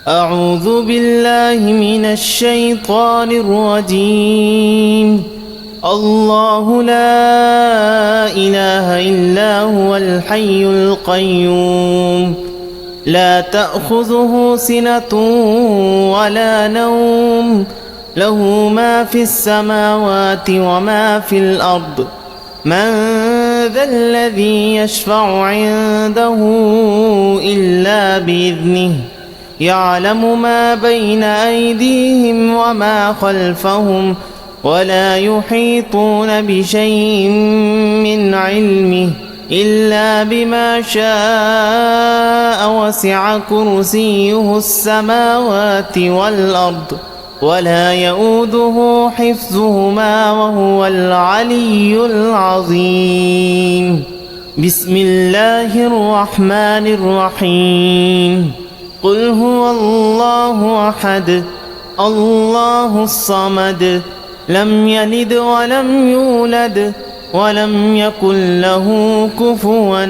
أعوذ بالله من الشيطان الرجيم. الله لا إله إلا هو الحي القيوم لا تأخذه سنة ولا نوم له ما في السماوات وما في الأرض من ذا الذي يشفع عنده إلا بإذنه يعلم ما بين أيديهم وما خلفهم ولا يحيطون بشيء من علمه إلا بما شاء وسع كرسيه السماوات والأرض ولا يؤوده حفظهما وهو العلي العظيم. بسم الله الرحمن الرحيم. قل هو الله أحد الله الصمد لم يلد ولم يولد ولم يكن له كفوا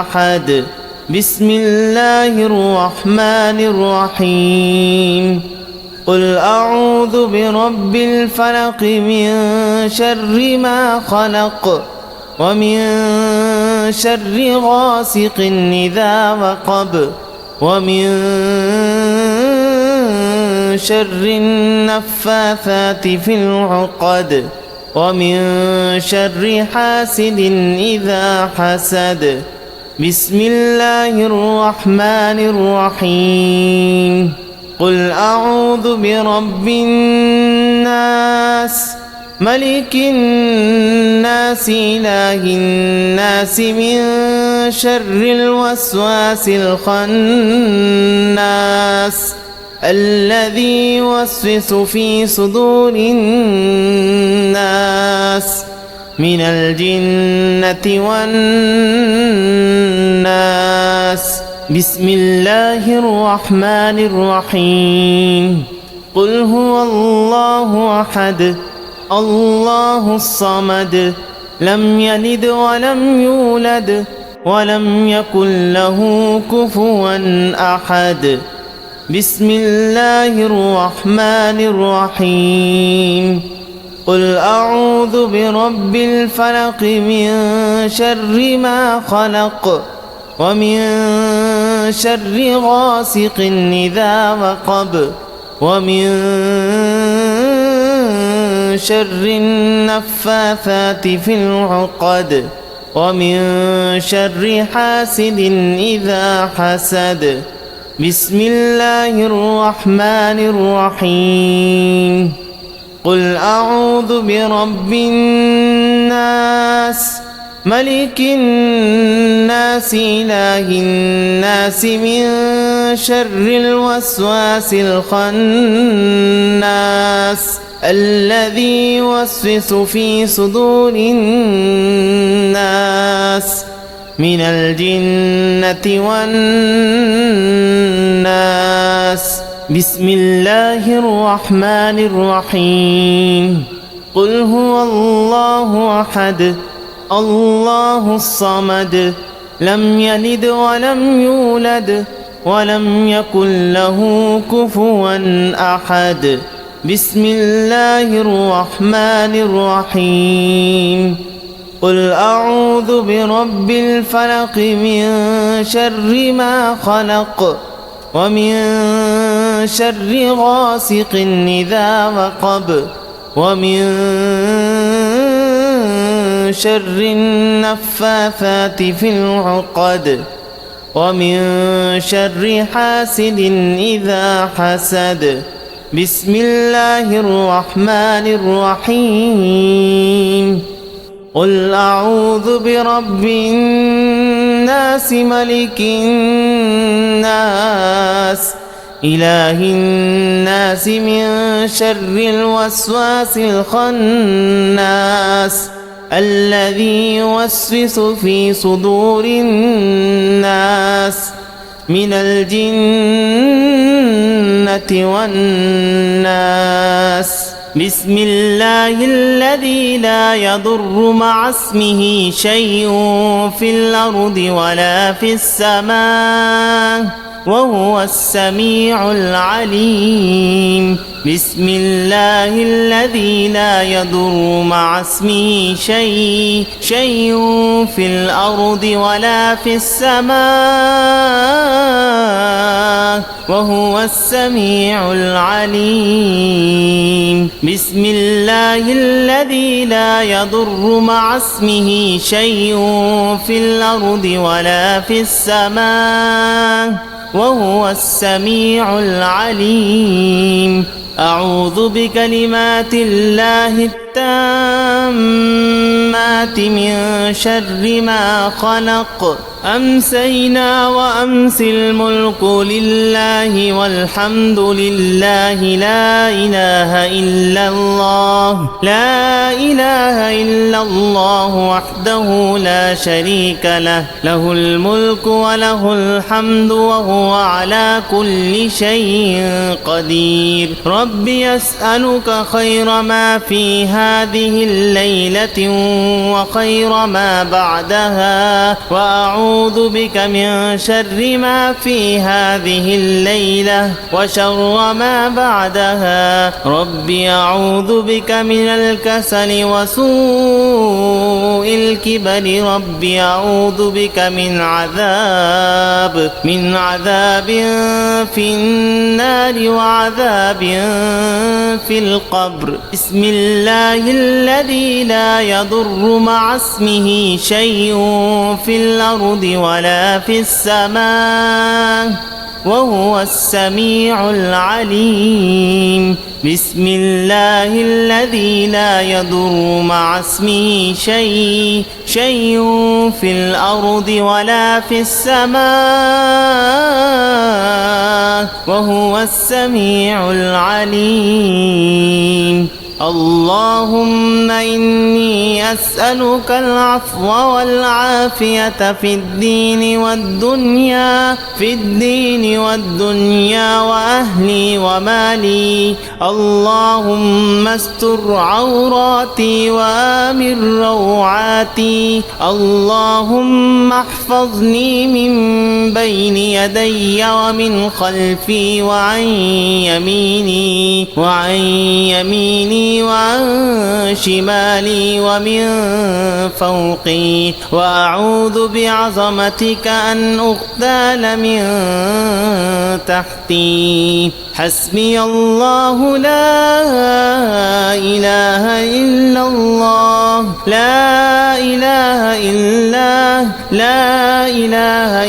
أحد. بسم الله الرحمن الرحيم. قل أعوذ برب الفلق من شر ما خلق ومن شر غاسق إذا وقب ومن شر النفاثات في العقد ومن شر حاسد إذا حسد. بسم الله الرحمن الرحيم. قل أعوذ برب الناس ملك الناس إله الناس من شر الوسواس الخناس الذي يوسوس في صدور الناس من الجنة والناس. بسم الله الرحمن الرحيم. قل هو الله أحد الله الصمد لم يلد ولم يولد ولم يكن له كفوا أحد. بسم الله الرحمن الرحيم. قل أعوذ برب الفلق من شر ما خلق ومن شر غاسق إذا وقب ومن شر النفاثات في العقد ومن شر حاسد إذا حسد. بسم الله الرحمن الرحيم. قل أعوذ برب الناس ملك الناس إله الناس من شر الوسواس الخناس الذي يوسوس في صدور الناس من الجنة والناس. بسم الله الرحمن الرحيم. قل هو الله أحد الله الصمد لم يلد ولم يولد ولم يكن له كفوا أحد. بسم الله الرحمن الرحيم. قل أعوذ برب الفلق من شر ما خلق ومن شر غاسق إذا وقب ومن شر النفاثات في العقد ومن شر حاسد إذا حسد. بسم الله الرحمن الرحيم. قل أعوذ برب الناس ملك الناس إله الناس من شر الوسواس الخناس الذي يوسوس في صدور الناس من الجنة والناس. بسم الله الذي لا يضر مع اسمه شيء في الأرض ولا في السماء وهو السميع العليم. بسم الله الذي لا يضر مع اسمه شيء في الأرض ولا في السماء وهو السميع العليم. بسم الله الذي لا يضر مع اسمه شيء في الأرض ولا في السماء وهو السميع العليم. أعوذ بكلمات الله التامات من شر ما خلق. أمسينا وأمسي الملك لله والحمد لله لا إله إلا الله لا إله إلا الله وحده لا شريك له له الملك وله الحمد وهو على كل شيء قدير. ربي أسألك خير ما في هذه الليلة وخير ما بعدها وأعوذ بك من شر ما في هذه الليلة وشر ما بعدها. ربي أعوذ بك من الكسل وسوء الكبر. ربي أعوذ بك من عذاب في النار وعذاب في القبر. بسم الله الذي لا يضر مع اسمه شيء في الأرض ولا في السماء وهو السميع العليم. بسم الله الذي لا يضر مع اسمه شيء في الأرض ولا في السماء وهو السميع العليم. اللهم إني أسألك العفو والعافية في الدين والدنيا وأهلي ومالي. اللهم استر عوراتي وآمن روعاتي. اللهم احفظني من بين يدي ومن خلفي وعن يميني وعن شمالي ومن فوقي. وأعوذ بعظمتك أن أغتال من تحتي. حسبي الله لا إله إلا الله لا إله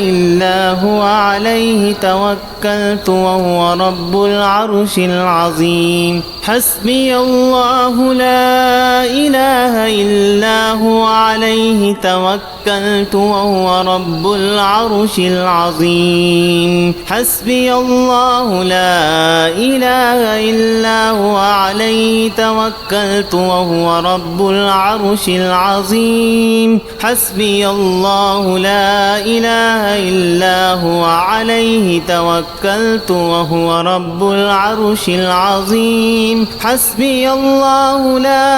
إلا هو عليه توكلت وهو رب العرش العظيم. حسبي الله لا إله إلا هو عليه توكلت وهو رب العرش العظيم. حسبي الله لا إله إلا هو عليه توكلت وهو رب العرش العظيم. حسبي الله لا إله إلا هو عليه توكلت وهو رب العرش العظيم. حسبي الله لا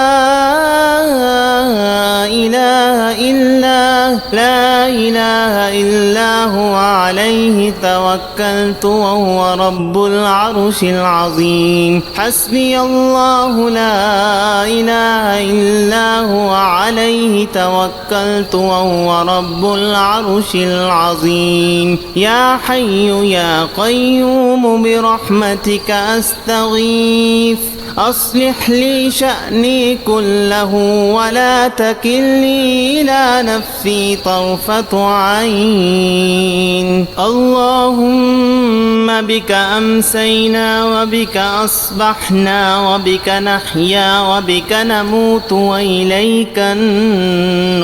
إله إلا هو عليه توكلت وهو رب العرش العظيم. حسبي الله لا إله إلا هو عليه توكلت وهو رب العرش العظيم. يا حي يا قيوم برحمتك أستغيث. أصلح لي شأني كله ولا تكلني إلى نفسي طرفة عين. اللهم بك أمسينا وبك أصبحنا وبك نحيا وبك نموت وإليك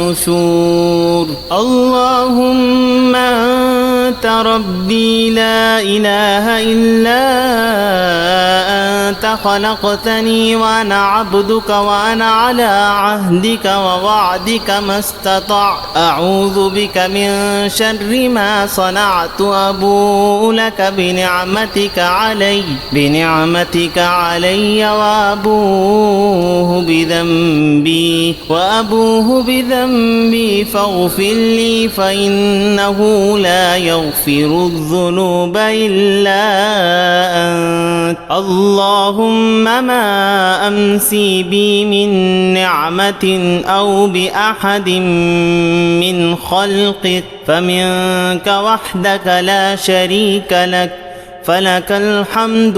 النشور. اللهم أنت ربي لا إله إلا أنت خلقتني وأنا عبدك وأنا على عهدك ووعدك ما استطعت أعوذ بك من شر ما صنعت أبوء لك بنعمتك علي وأبوه بذنبي فاغفر لي فإنه لا يغفر الذنوب إلا أنت اللهم ما أمسي بي من نعمة أو بأحد من خلقك فمنك وحدك لا شريك لك فلك الحمد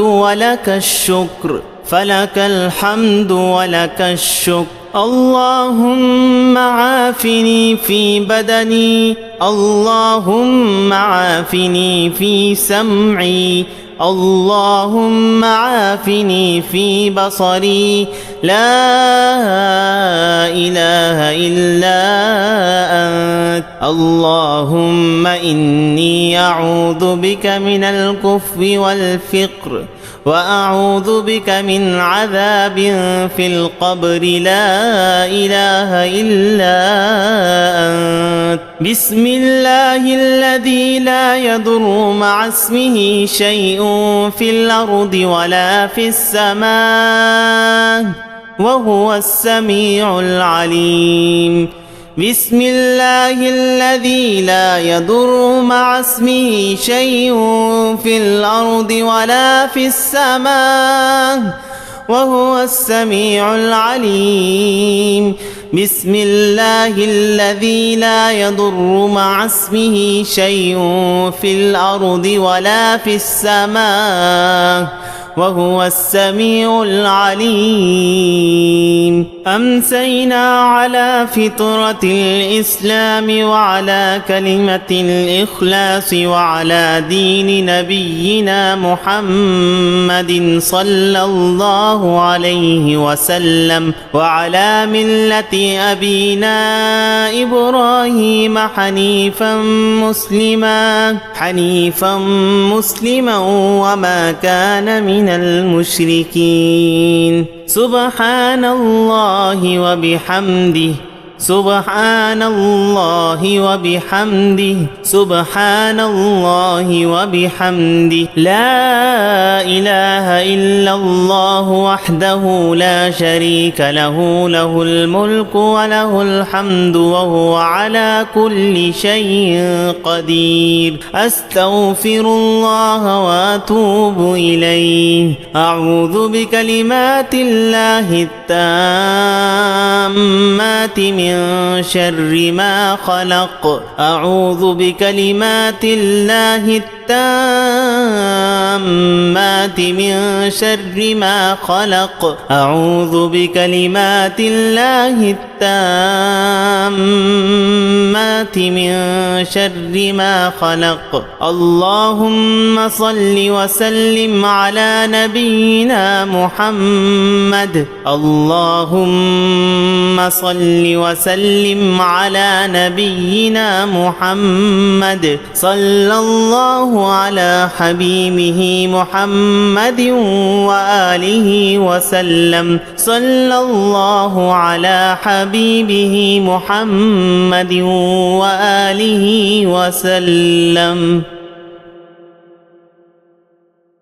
ولك الشكر اللهم عافني في بدني اللهم عافني في سمعي اللهم عافني في بصري لا إله إلا أنت اللهم إني أعوذ بك من الكفر والفقر وأعوذ بك من عذاب في القبر لا إله إلا أنت بسم الله الذي لا يضر مع اسمه شيء في الأرض ولا في السماء وهو السميع العليم بسم الله الذي لا يضر مع اسمه شيء في الأرض ولا في السماء وهو السميع العليم بسم الله الذي لا يضر مع اسمه شيء في الأرض ولا في السماء وهو السميع العليم أمسينا على فطرة الإسلام وعلى كلمة الإخلاص وعلى دين نبينا محمد صلى الله عليه وسلم وعلى ملة أبينا إبراهيم حنيفا مسلما وما كان من المشركين سبحان الله وبحمده سبحان الله وبحمده لا إله إلا الله وحده لا شريك له له الملك وله الحمد وهو على كل شيء قدير أستغفر الله وأتوب إليه أعوذ بكلمات الله التامات من شر ما خلق أعوذ بكلمات الله التامات من شر ما خلق أعوذ بكلمات الله التامات من شر ما خلق اللهم صل وسلم على نبينا محمد اللهم صل وسلم على نبينا محمد صلى الله على حبيبه محمد وآله وسلم صلى الله على حبيبه محمد وآله وسلم